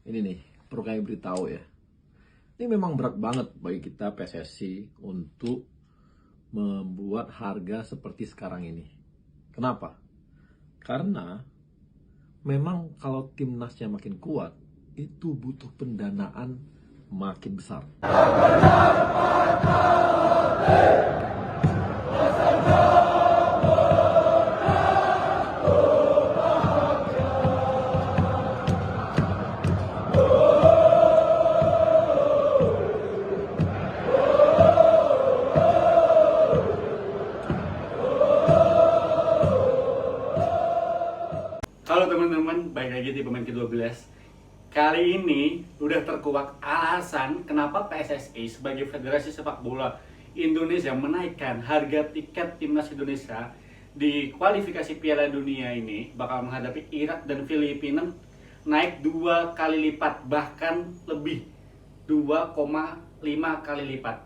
Ini nih, perlu kami beritahu ya. Ini memang berat banget bagi kita PSSI untuk membuat harga seperti sekarang ini. Kenapa? Karena memang kalau timnasnya makin kuat, itu butuh pendanaan makin besar. Halo teman-teman, balik lagi di pemain ke-12. Kali ini udah terkuak alasan kenapa PSSI sebagai Federasi Sepak Bola Indonesia menaikkan harga tiket timnas Indonesia di kualifikasi Piala Dunia ini bakal menghadapi Irak dan Filipina naik 2 kali lipat, bahkan lebih 2,5 kali lipat.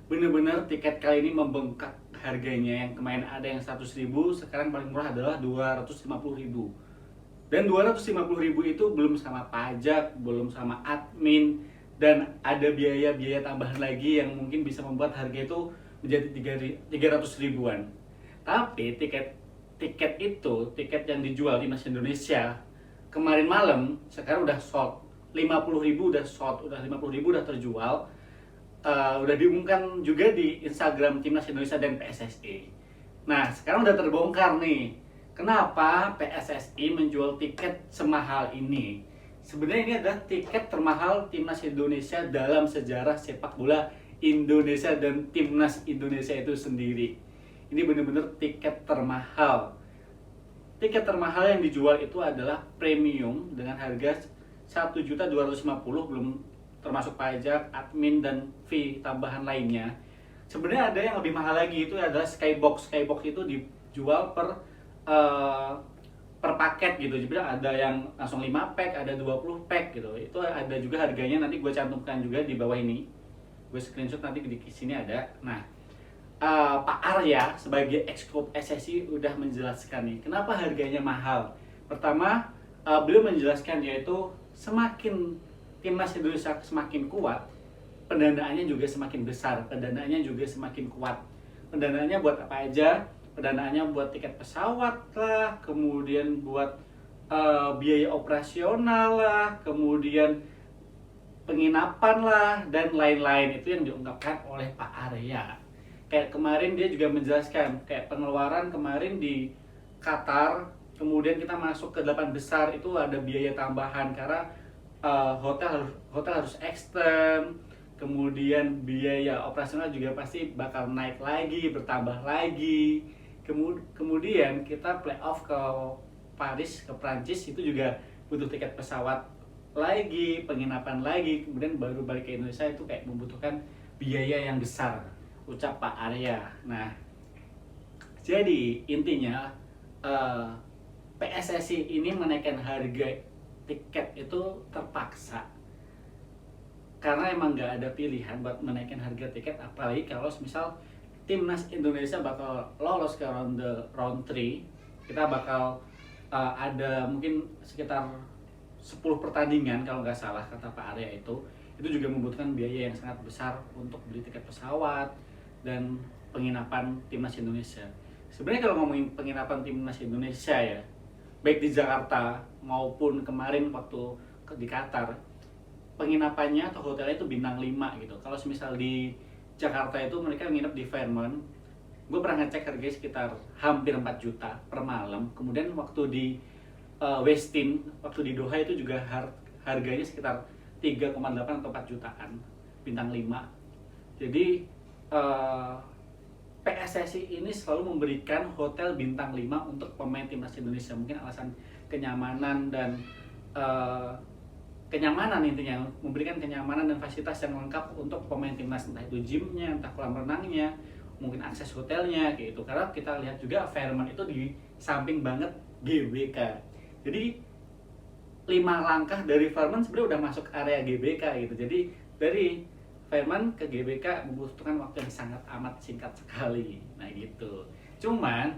Bener-bener tiket kali ini membengkak harganya. Yang kemarin ada yang 100.000, sekarang paling murah adalah 250.000. Dan 250.000 itu belum sama pajak, belum sama admin, dan ada biaya-biaya tambahan lagi yang mungkin bisa membuat harga itu menjadi 300 ribuan. Tapi tiket yang dijual timnas Indonesia kemarin malam sekarang udah sold. 50.000 udah sold, udah 50.000 udah terjual. Udah diumumkan juga di Instagram Timnas Indonesia dan PSSI. Nah, sekarang udah terbongkar nih, kenapa PSSI menjual tiket semahal ini. Sebenarnya ini adalah tiket termahal Timnas Indonesia dalam sejarah sepak bola Indonesia dan Timnas Indonesia itu sendiri. Ini benar-benar tiket termahal. Tiket termahal yang dijual itu adalah premium dengan harga 1.250.000, belum termasuk pajak, admin, dan fee tambahan lainnya. Sebenarnya ada yang lebih mahal lagi, itu adalah Skybox. Skybox itu dijual per paket gitu. Jadi ada yang langsung 5 pack, ada 20 pack gitu. Itu ada juga harganya, nanti gue cantumkan juga di bawah ini. Gue screenshot nanti di sini ada. Nah, Pak Arya sebagai Exco SSI udah menjelaskan nih kenapa harganya mahal. Pertama, beliau menjelaskan yaitu semakin timnas Indonesia semakin kuat, pendanaannya juga semakin besar, pendanaannya juga semakin kuat. Pendanaannya buat apa aja? Pendanaannya buat tiket pesawat lah, kemudian buat biaya operasional lah, kemudian penginapan lah, dan lain-lain. Itu yang diungkapkan oleh Pak Arya. Kayak kemarin dia juga menjelaskan, kayak pengeluaran kemarin di Qatar, kemudian kita masuk ke 8 besar, itu ada biaya tambahan karena hotel harus extend, kemudian biaya operasional juga pasti bakal naik lagi, bertambah lagi. Kemudian kita playoff ke Paris, ke Prancis, itu juga butuh tiket pesawat lagi, penginapan lagi, kemudian baru balik ke Indonesia, itu kayak membutuhkan biaya yang besar, ucap Pak Arya. Nah, jadi intinya PSSI ini menaikkan harga tiket itu terpaksa karena emang nggak ada pilihan buat menaikkan harga tiket, apalagi kalau misal timnas Indonesia bakal lolos ke round 3. Kita bakal ada mungkin sekitar 10 pertandingan kalau nggak salah kata Pak Arya. Itu juga membutuhkan biaya yang sangat besar untuk beli tiket pesawat dan penginapan timnas Indonesia. Sebenarnya kalau ngomongin penginapan timnas Indonesia ya, baik di Jakarta maupun kemarin waktu di Qatar, penginapannya atau hotelnya itu bintang 5 gitu. Kalau misal di Jakarta itu mereka nginep di Fairmont, gue pernah ngecek harganya sekitar hampir 4 juta per malam. Kemudian waktu di Westin, waktu di Doha itu juga harganya sekitar 3,8 atau 4 jutaan, bintang 5. Jadi PSSI ini selalu memberikan hotel bintang 5 untuk pemain timnas Indonesia. Mungkin alasan kenyamanan dan kenyamanan, intinya memberikan kenyamanan dan fasilitas yang lengkap untuk pemain timnas, entah itu gymnya, entah kolam renangnya, mungkin akses hotelnya gitu. Karena kita lihat juga Fairmont itu di samping banget GBK. Jadi 5 langkah dari Fairmont sebenarnya udah masuk area GBK gitu. Jadi dari Fairmont ke GBK membutuhkan waktu yang sangat amat singkat sekali. Nah gitu. Cuman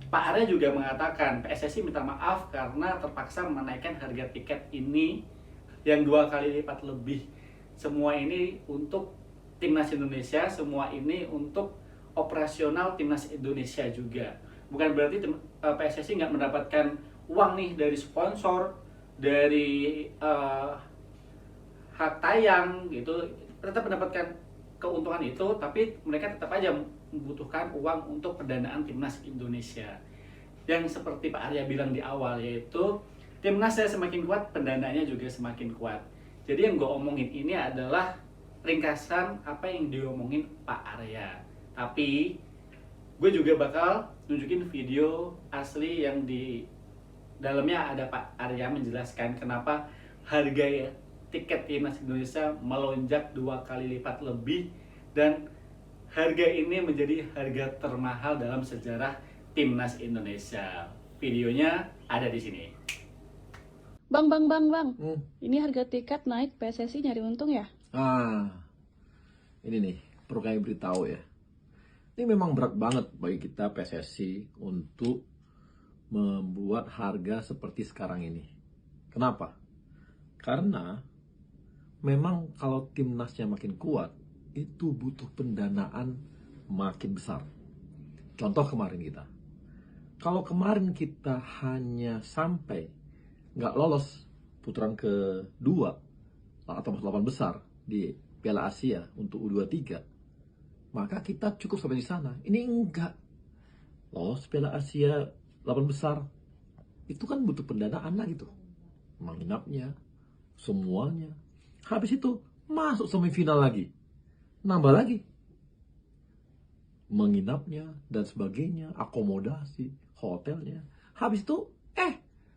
Pak Arya juga mengatakan PSSI minta maaf karena terpaksa menaikkan harga tiket ini yang 2 kali lipat lebih. Semua ini untuk timnas Indonesia, semua ini untuk operasional timnas Indonesia juga. Bukan berarti PSSI nggak mendapatkan uang nih dari sponsor, dari hak tayang gitu, tetap mendapatkan keuntungan itu, tapi mereka tetap aja membutuhkan uang untuk pendanaan timnas Indonesia. Yang seperti Pak Arya bilang di awal, yaitu timnas saya semakin kuat, pendanaannya juga semakin kuat. Jadi yang gue omongin ini adalah ringkasan apa yang diomongin Pak Arya. Tapi gue juga bakal nunjukin video asli yang di dalamnya ada Pak Arya menjelaskan kenapa harga tiket timnas Indonesia melonjak 2 kali lipat lebih, dan harga ini menjadi harga termahal dalam sejarah timnas Indonesia. Videonya ada di sini. Bang. Ini harga tiket naik, PSSI nyari untung ya? Ini nih, perlu kami beritahu ya. Ini memang berat banget bagi kita PSSI untuk membuat harga seperti sekarang ini. Kenapa? Karena memang kalau timnasnya makin kuat, itu butuh pendanaan makin besar. Contoh kemarin kita. Kalau kemarin kita hanya sampai nggak lolos putaran kedua atau 8 besar di Piala Asia untuk U23, maka kita cukup sampai di sana. Ini enggak. Lolos Piala Asia 8 besar, itu kan butuh pendanaan lagi tuh. Menginapnya, semuanya. Habis itu masuk semifinal lagi. Nambah lagi. Menginapnya dan sebagainya, akomodasi, hotelnya. Habis itu,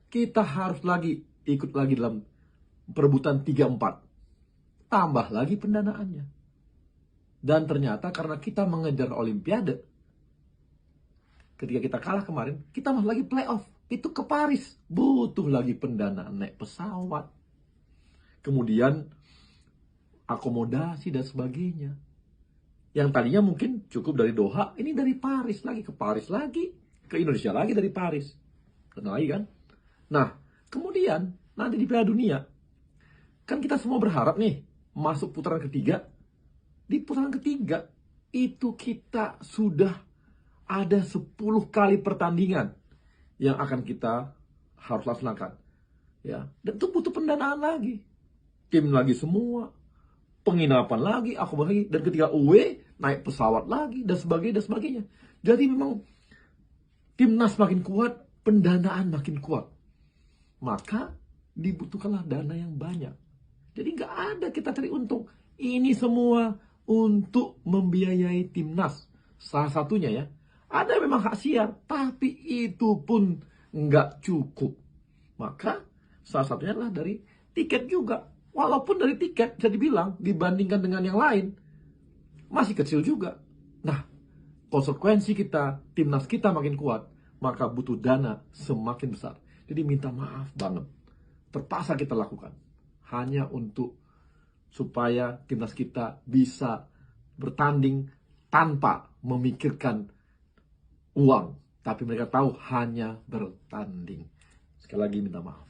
kita harus lagi ikut lagi dalam perebutan 3-4. Tambah lagi pendanaannya. Dan ternyata karena kita mengejar Olimpiade, ketika kita kalah kemarin, kita masuk lagi playoff. Itu ke Paris. Butuh lagi pendanaan naik pesawat. Kemudian akomodasi dan sebagainya. Yang tadinya mungkin cukup dari Doha, ini dari Paris lagi, ke Paris lagi, ke Indonesia lagi dari Paris. Kenal lagi kan? Nah, kemudian nanti di Piala Dunia, kan kita semua berharap nih masuk putaran ketiga. Di putaran ketiga itu kita sudah ada 10 kali pertandingan yang akan kita harus laksanakan. Ya, dan itu butuh pendanaan lagi. Tim lagi semua, penginapan lagi, akomodasi lagi, dan ketika away naik pesawat lagi dan sebagainya. Jadi memang timnas makin kuat, pendanaan makin kuat. Maka dibutuhkanlah dana yang banyak. Jadi nggak ada kita cari untung. Ini semua untuk membiayai timnas. Salah satunya ya, ada memang hak siar, tapi itu pun nggak cukup. Maka salah satunya adalah dari tiket juga. Walaupun dari tiket bisa dibilang dibandingkan dengan yang lain masih kecil juga. Nah, konsekuensi kita, timnas kita makin kuat, maka butuh dana semakin besar. Jadi minta maaf banget. Terpaksa kita lakukan. Hanya untuk supaya timnas kita bisa bertanding tanpa memikirkan uang. Tapi mereka tahu hanya bertanding. Sekali lagi minta maaf.